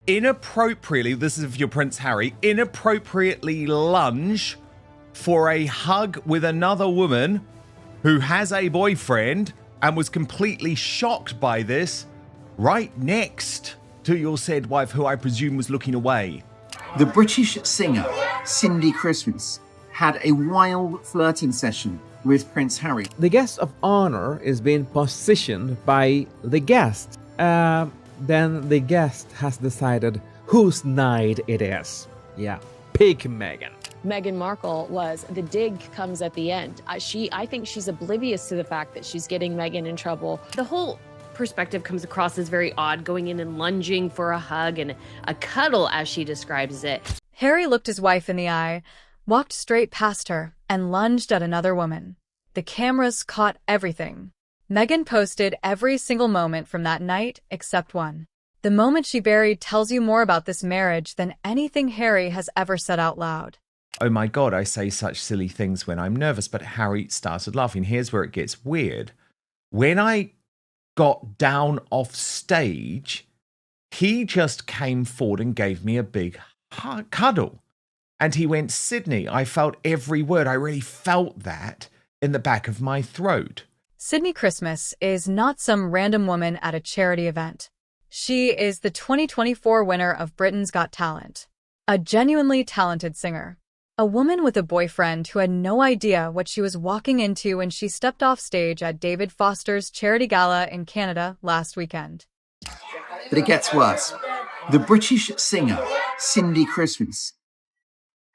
inappropriately, this is for your Prince Harry, inappropriately lunge for a hug with another woman who has a boyfriend and was completely shocked by this right next to your said wife, who I presume was looking away. The British singer Cindy Christmas had a wild flirting session with Prince Harry. The guest of honor is being positioned by the guest. Then the guest has decided whose night it is. Yeah, pick Meghan. Meghan Markle was, the dig comes at the end. I think she's oblivious to the fact that she's getting Meghan in trouble. The whole perspective comes across as very odd, going in and lunging for a hug and a cuddle, as she describes it. Harry looked his wife in the eye, walked straight past her, and lunged at another woman. The cameras caught everything. Meghan posted every single moment from that night except one. The moment she buried tells you more about this marriage than anything Harry has ever said out loud. Oh my God, I say such silly things when I'm nervous, but Harry started laughing. Here's where it gets weird. When I got down off stage, he just came forward and gave me a big cuddle. And he went, "Sydney, I felt every word. I really felt that in the back of my throat." Sydney Christmas is not some random woman at a charity event. She is the 2024 winner of Britain's Got Talent, a genuinely talented singer. A woman with a boyfriend who had no idea what she was walking into when she stepped off stage at David Foster's charity gala in Canada last weekend. But it gets worse. The British singer Cindy Christmas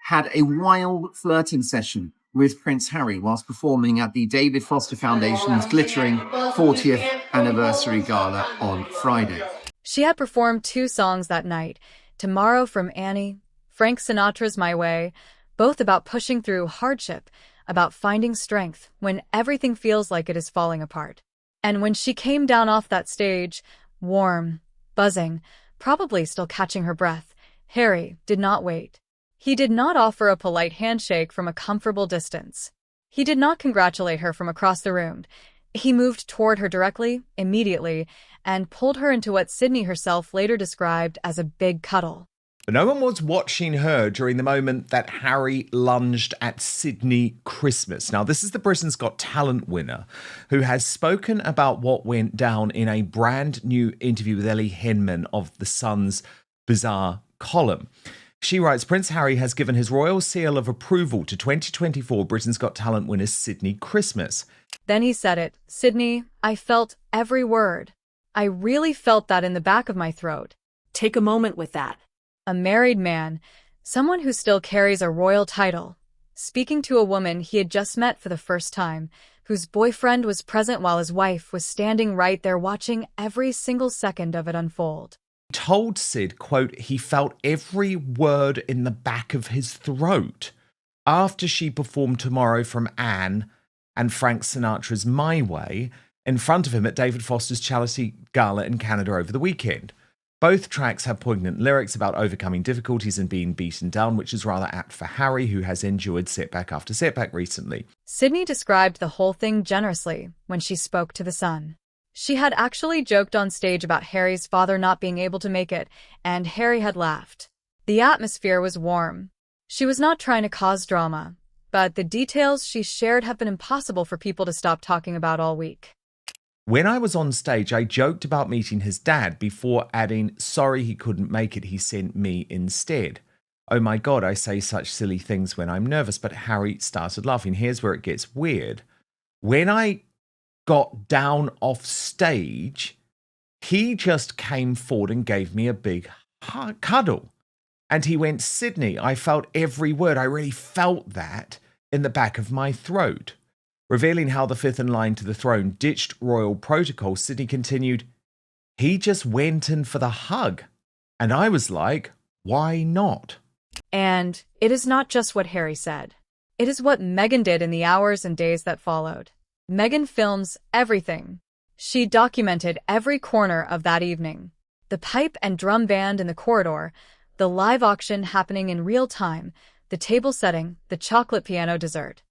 had a wild flirting session with Prince Harry whilst performing at the David Foster Foundation's glittering 40th anniversary gala on Friday. She had performed 2 songs that night, Tomorrow from Annie, Frank Sinatra's My Way, both about pushing through hardship, about finding strength when everything feels like it is falling apart. And when she came down off that stage, warm, buzzing, probably still catching her breath, Harry did not wait. He did not offer a polite handshake from a comfortable distance. He did not congratulate her from across the room. He moved toward her directly, immediately, and pulled her into what Sydney herself later described as a big cuddle. No one was watching her during the moment that Harry lunged at Sydney Christmas. Now, this is the Britain's Got Talent winner who has spoken about what went down in a brand new interview with Ellie Henman of The Sun's Bizarre column. She writes, Prince Harry has given his royal seal of approval to 2024 Britain's Got Talent winner Sydney Christmas. Then he said it, "Sydney, I felt every word. I really felt that in the back of my throat." Take a moment with that. A married man, someone who still carries a royal title, speaking to a woman he had just met for the first time, whose boyfriend was present while his wife was standing right there watching every single second of it unfold. Told Sid, quote, he felt every word in the back of his throat after she performed Tomorrow from Anne and Frank Sinatra's My Way in front of him at David Foster's charity gala in Canada over the weekend. Both tracks have poignant lyrics about overcoming difficulties and being beaten down, which is rather apt for Harry, who has endured setback after setback recently. Sydney described the whole thing generously when she spoke to The Sun. She had actually joked on stage about Harry's father not being able to make it, and Harry had laughed. The atmosphere was warm. She was not trying to cause drama, but the details she shared have been impossible for people to stop talking about all week. When I was on stage, I joked about meeting his dad before adding, sorry he couldn't make it, he sent me instead. Oh my God, I say such silly things when I'm nervous, but Harry started laughing. Here's where it gets weird. When I got down off stage, he just came forward and gave me a big cuddle. And he went, Sydney, I felt every word. I really felt that in the back of my throat. Revealing how the fifth in line to the throne ditched royal protocol, Sydney continued, he just went in for the hug. And I was like, why not? And it is not just what Harry said. It is what Meghan did in the hours and days that followed. Meghan films everything. She documented every corner of that evening. The pipe and drum band in the corridor, the live auction happening in real time, the table setting, the chocolate piano dessert.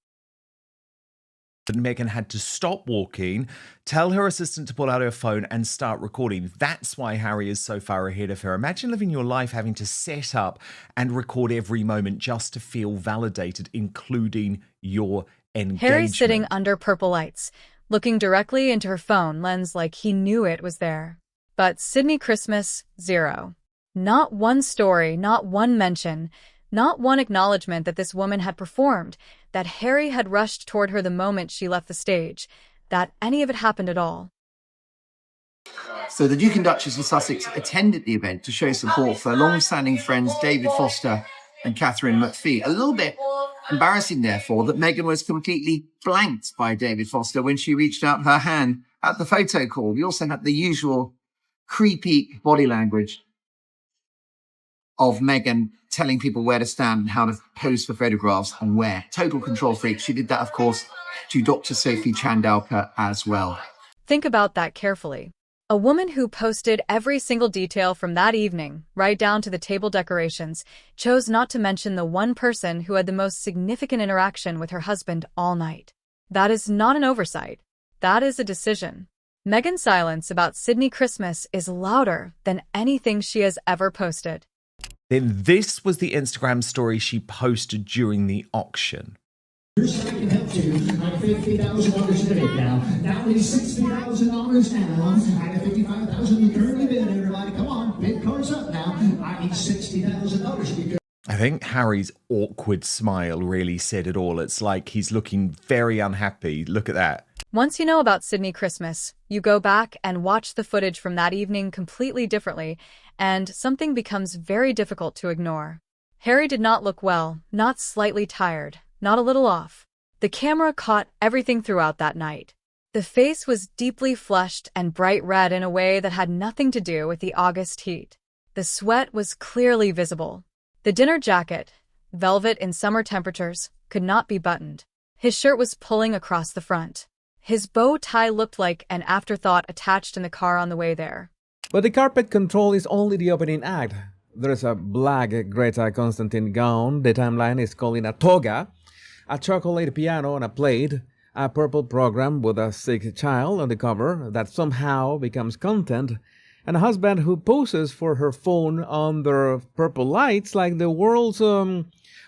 But Meghan had to stop walking, tell her assistant to pull out her phone and start recording. That's why Harry is so far ahead of her. Imagine living your life having to set up and record every moment just to feel validated, including your engagement. Harry's sitting under purple lights, looking directly into her phone lens like he knew it was there. But Sydney Christmas, zero. Not one story, not one mention, not one acknowledgement that this woman had performed, that Harry had rushed toward her the moment she left the stage, that any of it happened at all. So the Duke and Duchess of Sussex attended the event to show support for long-standing friends David Foster and Catherine McPhee. A little bit embarrassing, therefore, that Meghan was completely blanked by David Foster when she reached out her hand at the photo call. We also had the usual creepy body language of Meghan telling people where to stand and how to pose for photographs and where. Total control freak. She did that, of course, to Dr. Sophie Chandalkar as well. Think about that carefully. A woman who posted every single detail from that evening, right down to the table decorations, chose not to mention the one person who had the most significant interaction with her husband all night. That is not an oversight. That is a decision. Meghan's silence about Sydney Christmas is louder than anything she has ever posted. Then this was the Instagram story she posted during the auction. Here's how I can help you. I'm $50,000 bid now. Now it's $60,000 now. I got $55,000 you currently bid. Everybody, come on, bid cars up now. I need $60,000. I think Harry's awkward smile really said it all. It's like he's looking very unhappy. Look at that. Once you know about Sydney Christmas, you go back and watch the footage from that evening completely differently, and something becomes very difficult to ignore. Harry did not look well, not slightly tired, not a little off. The camera caught everything throughout that night. The face was deeply flushed and bright red in a way that had nothing to do with the August heat. The sweat was clearly visible. The dinner jacket, velvet in summer temperatures, could not be buttoned. His shirt was pulling across the front. His bow tie looked like an afterthought attached in the car on the way there. But the carpet control is only the opening act. There is a black Greta Constantine gown, the timeline is calling a toga, a chocolate piano on a plate, a purple program with a sick child on the cover that somehow becomes content, and a husband who poses for her phone under purple lights like the world's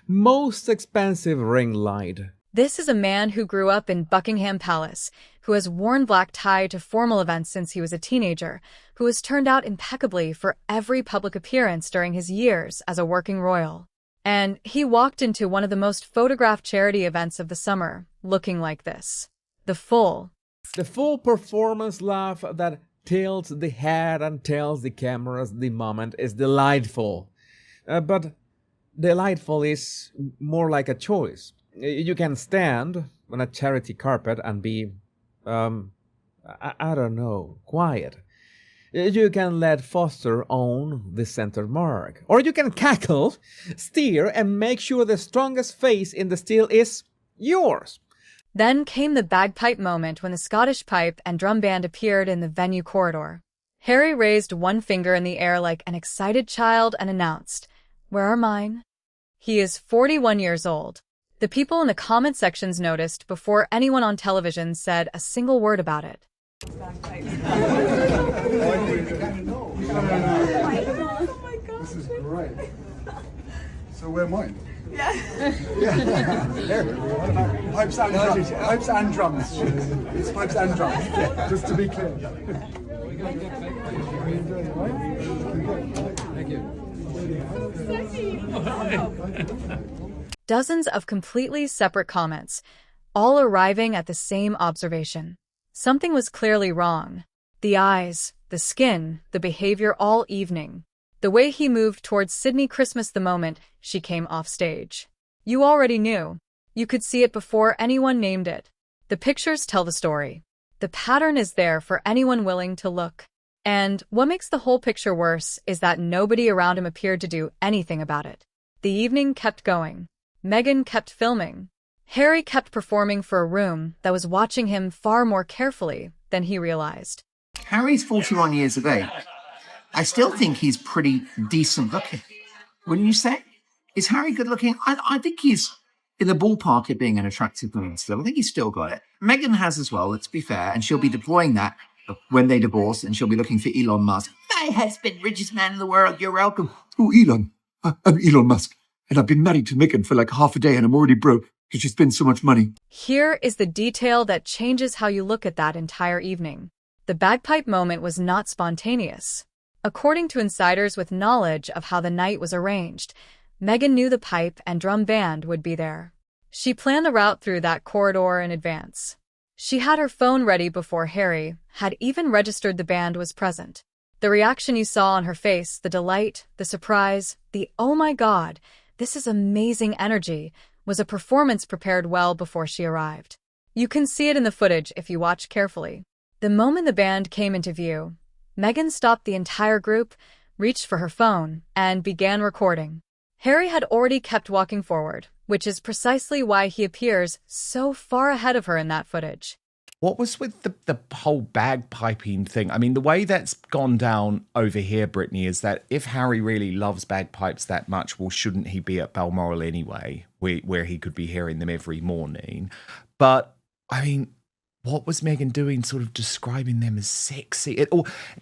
most expensive ring light. This is a man who grew up in Buckingham Palace, who has worn black tie to formal events since he was a teenager, who has turned out impeccably for every public appearance during his years as a working royal. And he walked into one of the most photographed charity events of the summer, looking like this. The full performance laugh that tilts the head and tells the cameras the moment is delightful. But delightful is more like a choice. You can stand on a charity carpet and be, I don't know, quiet. You can let Foster own the center mark. Or you can cackle, steer, and make sure the strongest face in the still is yours. Then came the bagpipe moment when the Scottish pipe and drum band appeared in the venue corridor. Harry raised one finger in the air like an excited child and announced, "Where are mine?" He is 41 years old. The people in the comment sections noticed before anyone on television said a single word about it. Oh my God. This is great. So we're mine? Yeah. Pipes and drums. Pipes and drums. It's pipes and drums. Just to be clear. Thank you. Dozens of completely separate comments, all arriving at the same observation. Something was clearly wrong. The eyes, the skin, the behavior all evening. The way he moved towards Sydney Christmas the moment she came off stage. You already knew. You could see it before anyone named it. The pictures tell the story. The pattern is there for anyone willing to look. And what makes the whole picture worse is that nobody around him appeared to do anything about it. The evening kept going. Meghan kept filming. Harry kept performing for a room that was watching him far more carefully than he realized. Harry's 41 years of age. I still think he's pretty decent looking. Wouldn't you say? Is Harry good looking? I think he's in the ballpark at being an attractive woman still. I think he's still got it. Meghan has as well, let's be fair, and she'll be deploying that when they divorce, and she'll be looking for Elon Musk. My husband, richest man in the world, you're welcome. Oh, Elon. I'm Elon Musk, and I've been married to Meghan for like half a day, and I'm already broke because she spends so much money. Here is the detail that changes how you look at that entire evening. The bagpipe moment was not spontaneous. According to insiders with knowledge of how the night was arranged, Meghan knew the pipe and drum band would be there. She planned the route through that corridor in advance. She had her phone ready before Harry had even registered the band was present. The reaction you saw on her face, the delight, the surprise, the "oh my God, this is amazing" energy, was a performance prepared well before she arrived. You can see it in the footage if you watch carefully. The moment the band came into view, Meghan stopped the entire group, reached for her phone, and began recording. Harry had already kept walking forward, which is precisely why he appears so far ahead of her in that footage. What was with the whole bagpiping thing? I mean, the way that's gone down over here, Brittany, is that if Harry really loves bagpipes that much, well, shouldn't he be at Balmoral anyway, where he could be hearing them every morning? But, I mean, what was Meghan doing sort of describing them as sexy?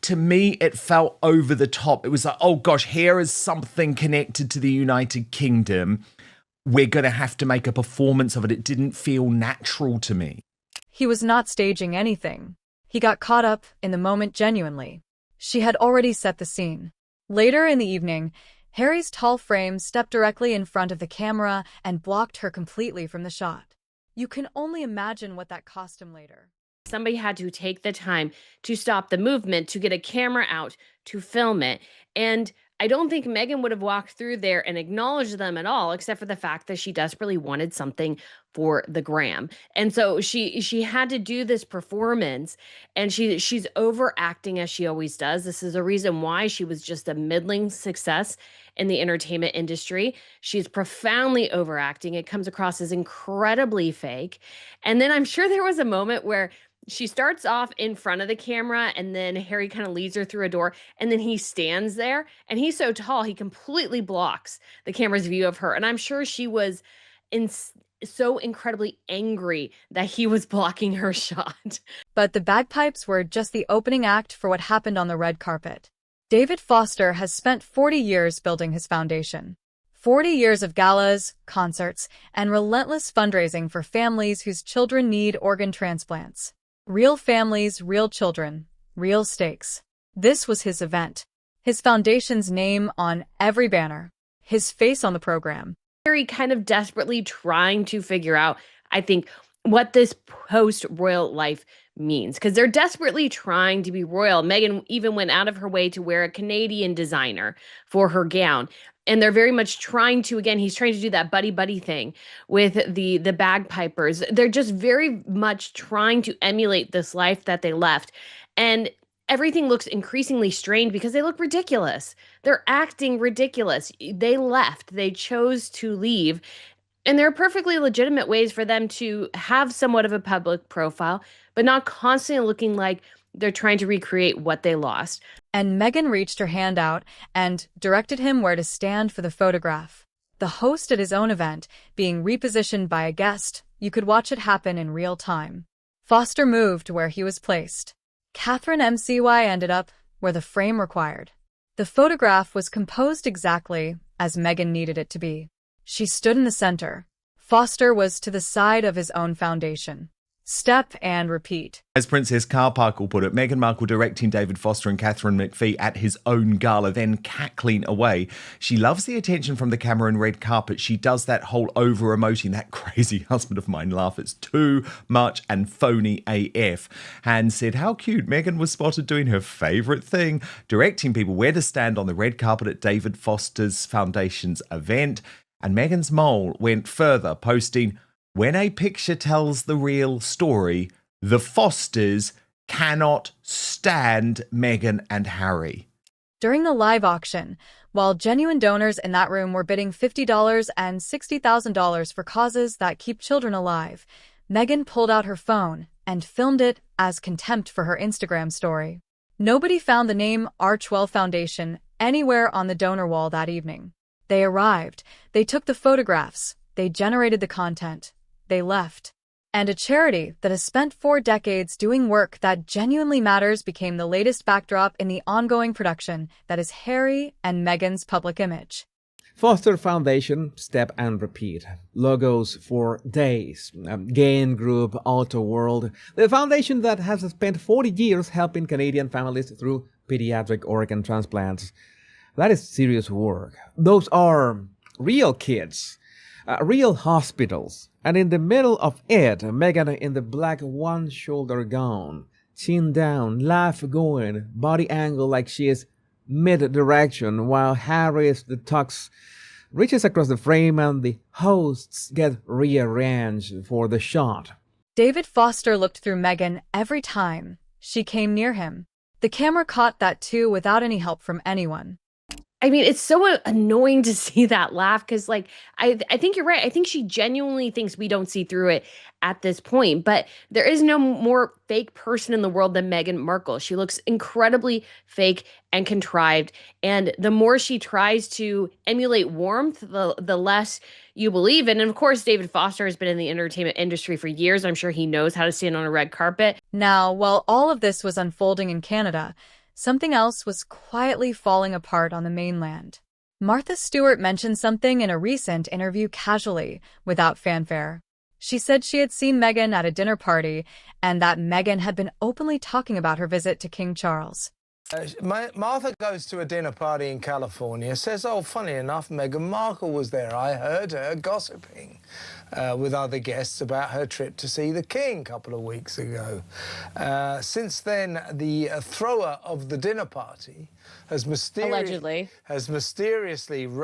To me, it felt over the top. It was like, oh gosh, here is something connected to the United Kingdom. We're going to have to make a performance of it. It didn't feel natural to me. He was not staging anything. He got caught up in the moment genuinely. She had already set the scene. Later in the evening, Harry's tall frame stepped directly in front of the camera and blocked her completely from the shot. You can only imagine what that cost him later. Somebody had to take the time to stop the movement, to get a camera out, to film it. And I don't think Meghan would have walked through there and acknowledged them at all, except for the fact that she desperately wanted something for the gram. And so she had to do this performance, and she's overacting as she always does. This is a reason why she was just a middling success in the entertainment industry. She's profoundly overacting. It comes across as incredibly fake. And then I'm sure there was a moment where she starts off in front of the camera, and then Harry kind of leads her through a door, and then he stands there, and he's so tall, he completely blocks the camera's view of her. And I'm sure she was so incredibly angry that he was blocking her shot. But the bagpipes were just the opening act for what happened on the red carpet. David Foster has spent 40 years building his foundation. 40 years of galas, concerts, and relentless fundraising for families whose children need organ transplants. Real families, real children, real stakes. This was his event. His foundation's name on every banner. His face on the program. Harry kind of desperately trying to figure out, I think, what this post-royal life means, because they're desperately trying to be royal. Meghan even went out of her way to wear a Canadian designer for her gown. And they're very much trying to, again, he's trying to do that buddy-buddy thing with the bagpipers. They're just very much trying to emulate this life that they left. And everything looks increasingly strained because they look ridiculous. They're acting ridiculous. They left. They chose to leave. And there are perfectly legitimate ways for them to have somewhat of a public profile, but not constantly looking like they're trying to recreate what they lost. And Meghan reached her hand out and directed him where to stand for the photograph. The host at his own event being repositioned by a guest, you could watch it happen in real time. Foster moved where he was placed. Catherine MCY ended up where the frame required. The photograph was composed exactly as Meghan needed it to be. She stood in the center. Foster was to the side of his own foundation. Step and repeat. As Princess Carparkle put it, Meghan Markle directing David Foster and Catherine McPhee at his own gala, then cackling away. She loves the attention from the camera and red carpet. She does that whole over-emoting, that crazy husband of mine laugh. It's too much and phony AF. Han said how cute Meghan was spotted doing her favourite thing, directing people where to stand on the red carpet at David Foster's Foundation's event. And Meghan's mole went further, posting, "When a picture tells the real story, the Fosters cannot stand Meghan and Harry." During the live auction, while genuine donors in that room were bidding $50 and $60,000 for causes that keep children alive, Meghan pulled out her phone and filmed it as contempt for her Instagram story. Nobody found the name Archwell Foundation anywhere on the donor wall that evening. They arrived, they took the photographs, They generated the content. They left. And a charity that has spent 4 decades doing work that genuinely matters became the latest backdrop in the ongoing production that is Harry and Meghan's public image. Foster Foundation, Step and Repeat. Logos for days. Gain Group, Auto World. The foundation that has spent 40 years helping Canadian families through pediatric organ transplants. That is serious work. Those are real kids, real hospitals. And in the middle of it, Meghan in the black one-shoulder gown, chin down, laugh going, body angle like she is mid-direction, while Harry's the tux reaches across the frame and the hosts get rearranged for the shot. David Foster looked through Meghan every time she came near him. The camera caught that too without any help from anyone. I mean, it's so annoying to see that laugh because, like, I think you're right. I think she genuinely thinks we don't see through it at this point. But there is no more fake person in the world than Meghan Markle. She looks incredibly fake and contrived. And the more she tries to emulate warmth, the less you believe in. And of course, David Foster has been in the entertainment industry for years. I'm sure he knows how to stand on a red carpet. Now, while all of this was unfolding in Canada, something else was quietly falling apart on the mainland. Martha Stewart mentioned something in a recent interview casually, without fanfare. She said she had seen Meghan at a dinner party and that Meghan had been openly talking about her visit to King Charles. Martha goes to a dinner party in California, says, oh, funny enough, Meghan Markle was there. I heard her gossiping with other guests about her trip to see the King a couple of weeks ago. Since then, the thrower of the dinner party has mysteriously,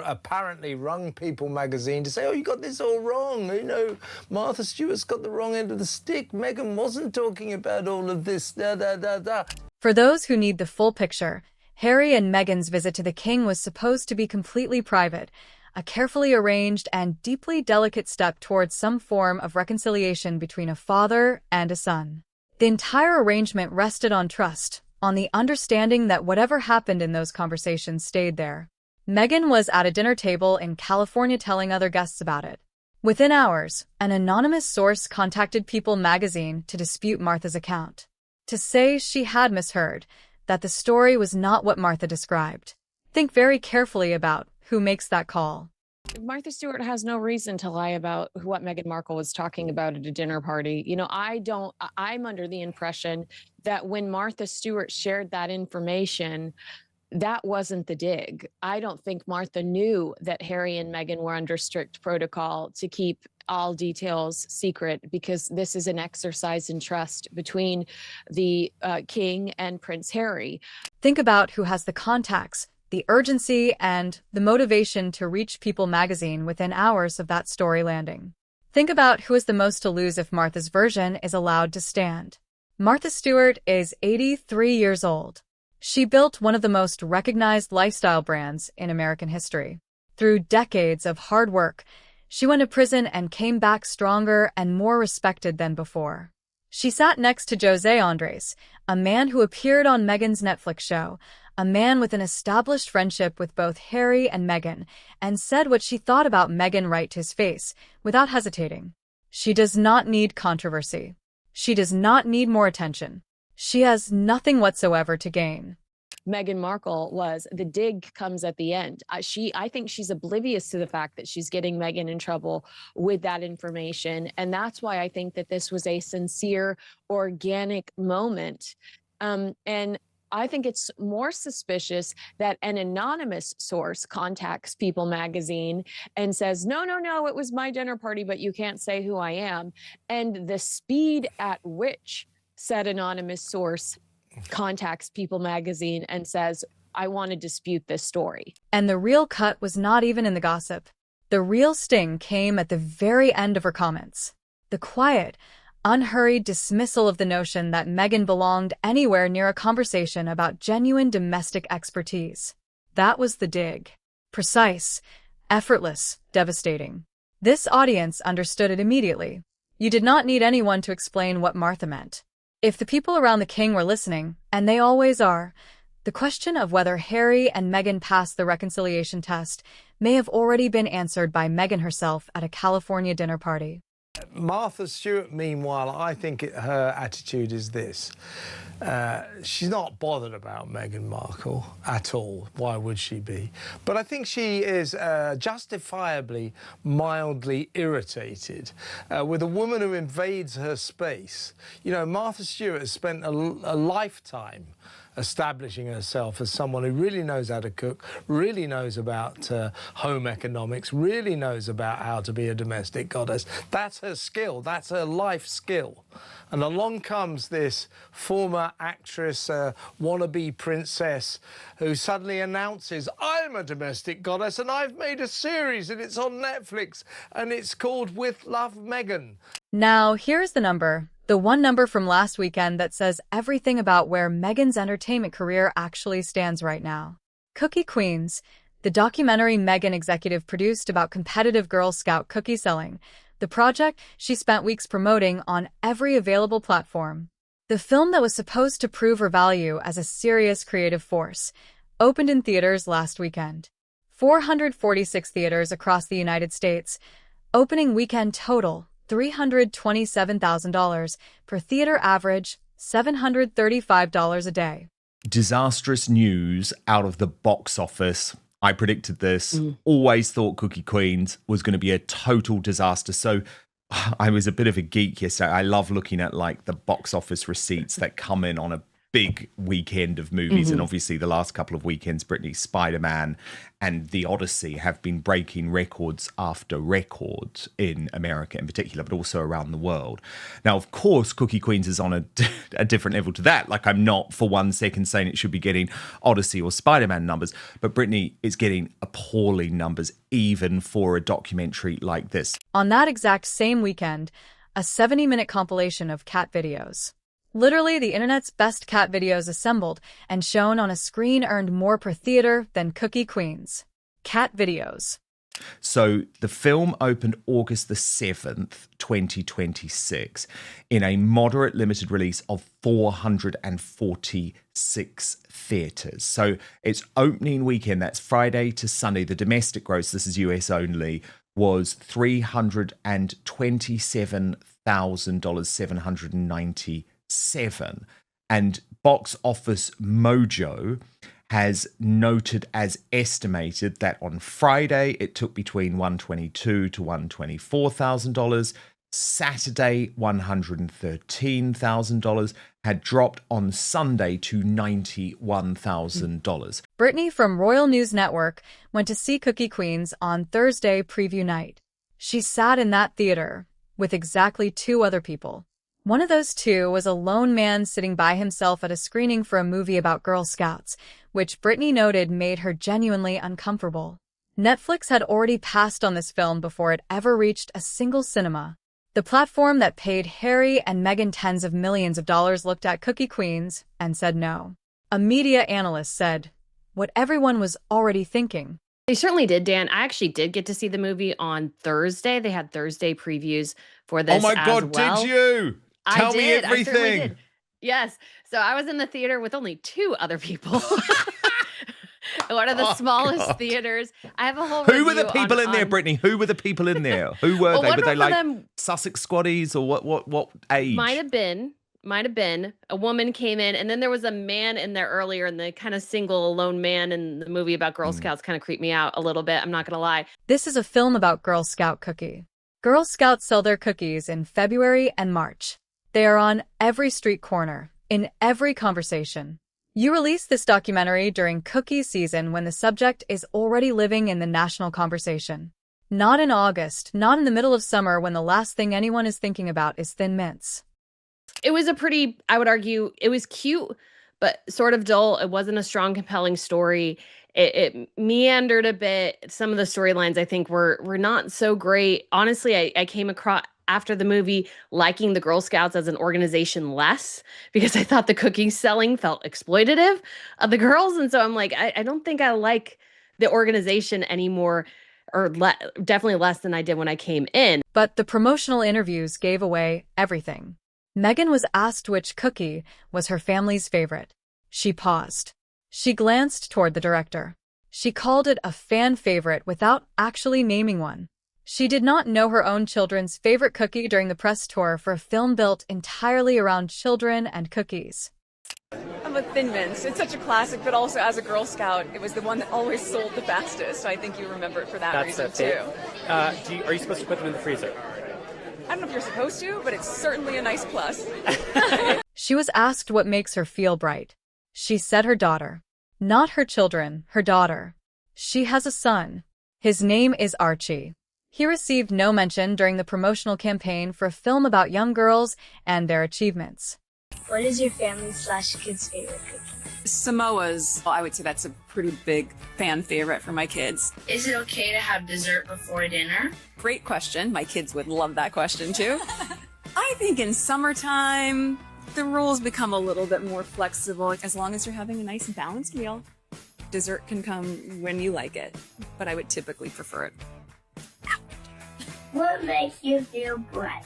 apparently rung People magazine to say, oh, you got this all wrong. You know, Martha Stewart's got the wrong end of the stick. Meghan wasn't talking about all of this, da-da-da-da. For those who need the full picture, Harry and Meghan's visit to the king was supposed to be completely private, a carefully arranged and deeply delicate step towards some form of reconciliation between a father and a son. The entire arrangement rested on trust, on the understanding that whatever happened in those conversations stayed there. Meghan was at a dinner table in California telling other guests about it. Within hours, an anonymous source contacted People magazine to dispute Martha's account, to say she had misheard, that the story was not what Martha described. Think very carefully about who makes that call. Martha Stewart has no reason to lie about what Meghan Markle was talking about at a dinner party. You know, I'm under the impression that when Martha Stewart shared that information, that wasn't the dig. I don't think Martha knew that Harry and Meghan were under strict protocol to keep all details secret, because this is an exercise in trust between the king and Prince Harry. Think about who has the contacts, the urgency, and the motivation to reach People magazine within hours of that story landing. Think about who is the most to lose if Martha's version is allowed to stand. Martha Stewart is 83 years old. She built one of the most recognized lifestyle brands in American history. Through decades of hard work, she went to prison and came back stronger and more respected than before. She sat next to Jose Andres, a man who appeared on Meghan's Netflix show, a man with an established friendship with both Harry and Meghan, and said what she thought about Meghan right to his face, without hesitating. She does not need controversy. She does not need more attention. She has nothing whatsoever to gain. Meghan Markle was, the dig comes at the end. I think she's oblivious to the fact that she's getting Meghan in trouble with that information. And that's why I think that this was a sincere, organic moment. And I think it's more suspicious that an anonymous source contacts People magazine and says, no, it was my dinner party, but you can't say who I am. And the speed at which said anonymous source contacts People magazine and says, I want to dispute this story. And the real cut was not even in the gossip. The real sting came at the very end of her comments. The quiet, unhurried dismissal of the notion that Meghan belonged anywhere near a conversation about genuine domestic expertise. That was the dig. Precise, effortless, devastating. This audience understood it immediately. You did not need anyone to explain what Martha meant. If the people around the king were listening, and they always are, The question of whether Harry and Meghan passed the reconciliation test may have already been answered by Meghan herself at a California dinner party. Martha Stewart, meanwhile, I think her attitude is this. She's not bothered about Meghan Markle at all. Why would she be? But I think she is justifiably mildly irritated with a woman who invades her space. You know, Martha Stewart has spent a lifetime establishing herself as someone who really knows how to cook, really knows about home economics, really knows about how to be a domestic goddess. That's her skill. That's her life skill. And along comes this former actress, wannabe princess, who suddenly announces, I'm a domestic goddess and I've made a series and it's on Netflix and it's called With Love, Meghan. Now, here's the number. The one number from last weekend that says everything about where Meghan's entertainment career actually stands right now. Cookie Queens, the documentary Meghan executive produced about competitive Girl Scout cookie selling, the project she spent weeks promoting on every available platform. The film that was supposed to prove her value as a serious creative force opened in theaters last weekend. 446 theaters across the United States. Opening weekend total, $327,000 per theater, average $735 a day. Disastrous news out of the box office. I predicted this. Always thought Cookie Queens was going to be a total disaster. So I was a bit of a geek yesterday. I love looking at like the box office receipts that come in on a big weekend of movies. And obviously the last couple of weekends, Brittany, Spider-Man and The Odyssey have been breaking records after records in America in particular, but also around the world. Now, of course, Cookie Queens is on a different level to that. Like, I'm not for 1 second saying it should be getting Odyssey or Spider-Man numbers, but Brittany is getting appalling numbers even for a documentary like this. On that exact same weekend, a 70-minute compilation of cat videos. Literally, the internet's best cat videos assembled and shown on a screen earned more per theater than Cookie Queens. Cat videos. So the film opened August the 7th, 2026, in a moderate limited release of 446 theatres. So its opening weekend, that's Friday to Sunday, the domestic gross, this is US only, was $327,797. And Box Office Mojo has noted as estimated that on Friday it took between $122,000 to $124,000. Saturday, $113,000, had dropped on Sunday to $91,000. Brittany from Royal News Network went to see Cookie Queens on Thursday preview night. She sat in that theater with exactly 2 other people. One of those 2 was a lone man sitting by himself at a screening for a movie about Girl Scouts, which Brittany noted made her genuinely uncomfortable. Netflix had already passed on this film before it ever reached a single cinema. The platform that paid Harry and Meghan tens of millions of dollars looked at Cookie Queens and said no. A media analyst said what everyone was already thinking. They certainly did, Dan. I actually did get to see the movie on Thursday. They had Thursday previews for this. Oh my God, well. did you? Tell me everything. I certainly did. Yes. So I was in the theater with only 2 other people. One of the smallest theaters. I have a whole Who were the people in there, Brittany? Who were the people in there? Who were they? Were they like Sussex squaddies or what age? Might have been. A woman came in, and then there was a man in there earlier, and the kind of single alone man in the movie about Girl Scouts kind of creeped me out a little bit. I'm not going to lie. This is a film about Girl Scout cookie. Girl Scouts sell their cookies in February and March. They are on every street corner, in every conversation. You release this documentary during cookie season when the subject is already living in the national conversation. Not in August, not in the middle of summer when the last thing anyone is thinking about is Thin Mints. It was a pretty, I would argue, it was cute, but sort of dull. It wasn't a strong, compelling story. It meandered a bit. Some of the storylines, I think, were not so great. Honestly, I came across, after the movie, liking the Girl Scouts as an organization less because I thought the cookie selling felt exploitative of the girls. And so I'm like, I don't think I like the organization anymore, or definitely less than I did when I came in. But the promotional interviews gave away everything. Meghan was asked which cookie was her family's favorite. She paused. She glanced toward the director. She called it a fan favorite without actually naming one. She did not know her own children's favorite cookie during the press tour for a film built entirely around children and cookies. I'm a Thin Mints. It's such a classic, but also as a Girl Scout, it was the one that always sold the fastest. So I think you remember it for that reason too. Are you supposed to put them in the freezer? I don't know if you're supposed to, but it's certainly a nice plus. She was asked what makes her feel bright. She said her daughter. Not her children, her daughter. She has a son. His name is Archie. He received no mention during the promotional campaign for a film about young girls and their achievements. What is your family/kids' favorite cookie? Samoa's. Well, I would say that's a pretty big fan favorite for my kids. Is it okay to have dessert before dinner? Great question. My kids would love that question too. I think in summertime, the rules become a little bit more flexible as long as you're having a nice balanced meal. Dessert can come when you like it, but I would typically prefer it. What makes you feel bright?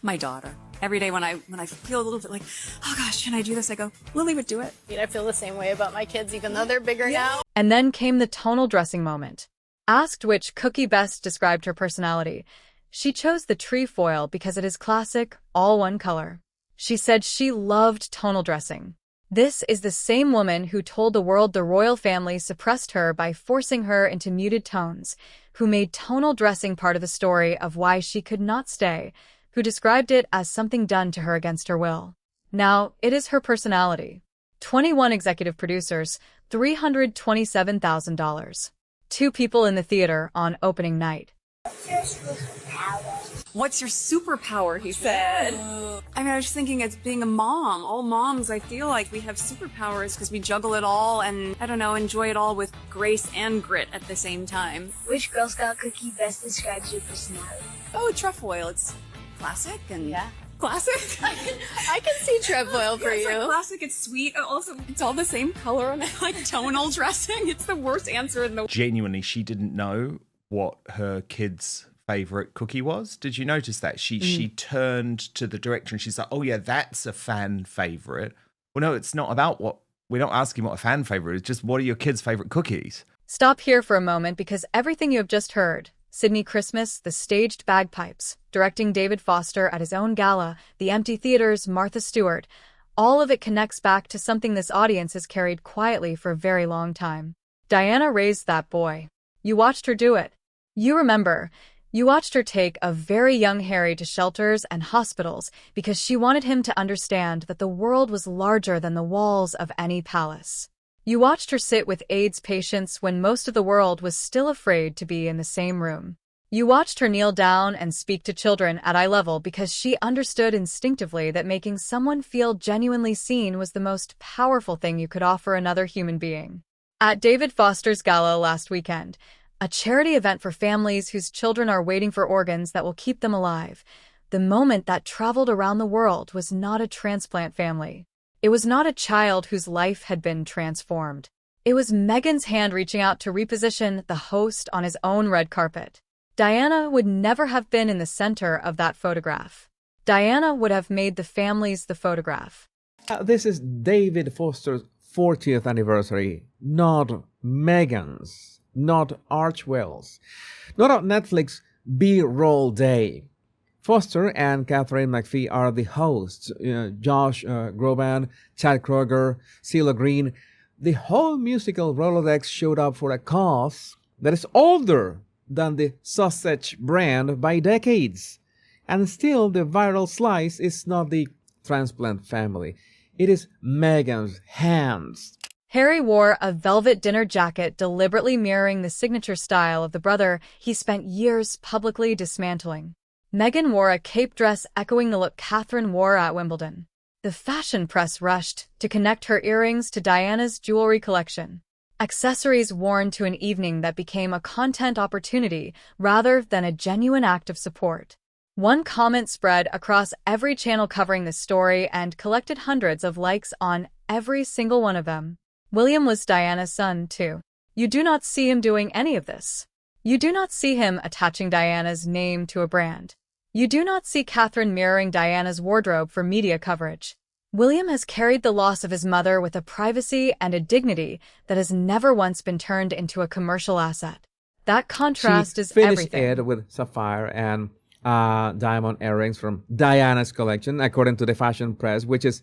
My daughter. Every day when I feel a little bit like, oh gosh, can I do this? I go, Lily would do it. I feel the same way about my kids, even though they're bigger now. And then came the tonal dressing moment. Asked which cookie best described her personality, she chose the trefoil because it is classic, all one color. She said she loved tonal dressing. This is the same woman who told the world the royal family suppressed her by forcing her into muted tones, who made tonal dressing part of the story of why she could not stay, who described it as something done to her against her will. Now, it is her personality. 21 executive producers, $327,000. 2 people in the theater on opening night. What's your superpower, he said. I mean, I was thinking it's being a mom. All moms, I feel like we have superpowers because we juggle it all and, I don't know, enjoy it all with grace and grit at the same time. Which Girl Scout cookie best describes your personality? Oh, trefoil. It's classic and... Yeah. Classic? I can see trefoil for it's you. Like classic, it's sweet. Also, it's all the same color and I like tonal dressing. It's the worst answer in the... Genuinely, she didn't know what her kids' favorite cookie was. Did you notice that? She turned to the director and she's like, oh yeah, that's a fan favorite. Well, no, it's not about what... We're not asking what a fan favorite is, just what are your kids' favorite cookies? Stop here for a moment because everything you have just heard, Sydney Christmas, the staged bagpipes, directing David Foster at his own gala, the empty theaters, Martha Stewart, all of it connects back to something this audience has carried quietly for a very long time. Diana raised that boy. You watched her do it. You remember, you watched her take a very young Harry to shelters and hospitals because she wanted him to understand that the world was larger than the walls of any palace. You watched her sit with AIDS patients when most of the world was still afraid to be in the same room. You watched her kneel down and speak to children at eye level because she understood instinctively that making someone feel genuinely seen was the most powerful thing you could offer another human being. At David Foster's gala last weekend, a charity event for families whose children are waiting for organs that will keep them alive, the moment that traveled around the world was not a transplant family. It was not a child whose life had been transformed. It was Meghan's hand reaching out to reposition the host on his own red carpet. Diana would never have been in the center of that photograph. Diana would have made the families the photograph. This is David Foster's 40th anniversary, not Meghan's, not Archwell's, not on Netflix B-roll day. Foster and Catherine McPhee are the hosts. Josh Groban, Chad Kroger, CeeLo Green. The whole musical Rolodex showed up for a cause that is older than the sausage brand by decades. And still the viral slice is not the transplant family. It is Meghan's hands. Harry wore a velvet dinner jacket deliberately mirroring the signature style of the brother he spent years publicly dismantling. Meghan wore a cape dress echoing the look Catherine wore at Wimbledon. The fashion press rushed to connect her earrings to Diana's jewelry collection. Accessories worn to an evening that became a content opportunity rather than a genuine act of support. One comment spread across every channel covering the story and collected hundreds of likes on every single one of them. William was Diana's son, too. You do not see him doing any of this. You do not see him attaching Diana's name to a brand. You do not see Catherine mirroring Diana's wardrobe for media coverage. William has carried the loss of his mother with a privacy and a dignity that has never once been turned into a commercial asset. That contrast is finished everything. it with sapphire and diamond earrings from Diana's collection, according to the fashion press, which is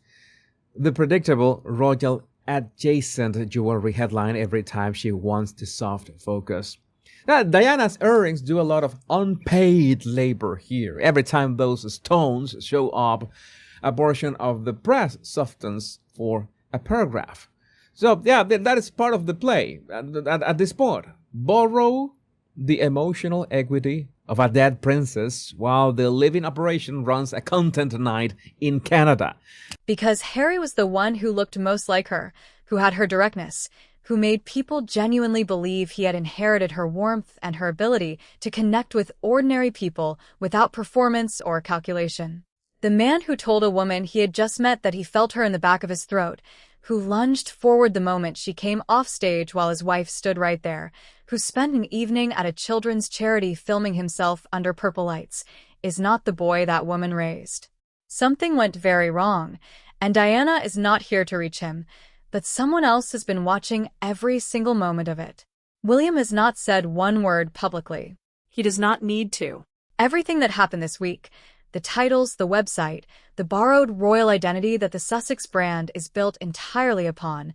the predictable royal adjacent jewelry headline every time she wants to soft focus. Now, Diana's earrings do a lot of unpaid labor here. Every time those stones show up, a portion of the press softens for a paragraph. So, yeah, that is part of the play at this point. Borrow the emotional equity of a dead princess while the living operation runs a content night in Canada. Because Harry was the one who looked most like her, who had her directness, who made people genuinely believe he had inherited her warmth and her ability to connect with ordinary people without performance or calculation. The man who told a woman he had just met that he felt her in the back of his throat, who lunged forward the moment she came off stage while his wife stood right there, who spent an evening at a children's charity filming himself under purple lights, is not the boy that woman raised. Something went very wrong, and Diana is not here to reach him, but someone else has been watching every single moment of it. William has not said one word publicly. He does not need to. Everything that happened this week, the titles, the website, the borrowed royal identity that the Sussex brand is built entirely upon,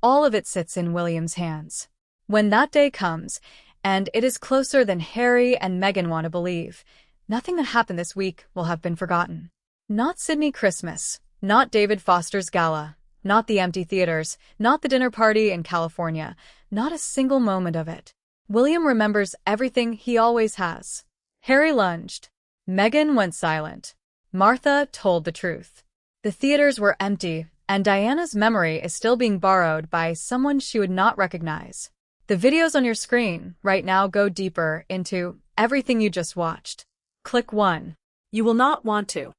all of it sits in William's hands. When that day comes, and it is closer than Harry and Meghan want to believe, nothing that happened this week will have been forgotten. Not Sydney Christmas, not David Foster's Gala, not the empty theaters, not the dinner party in California, not a single moment of it. William remembers everything he always has. Harry lunged. Meghan went silent. Martha told the truth. The theaters were empty, and Diana's memory is still being borrowed by someone she would not recognize. The videos on your screen right now go deeper into everything you just watched. Click 1. You will not want to.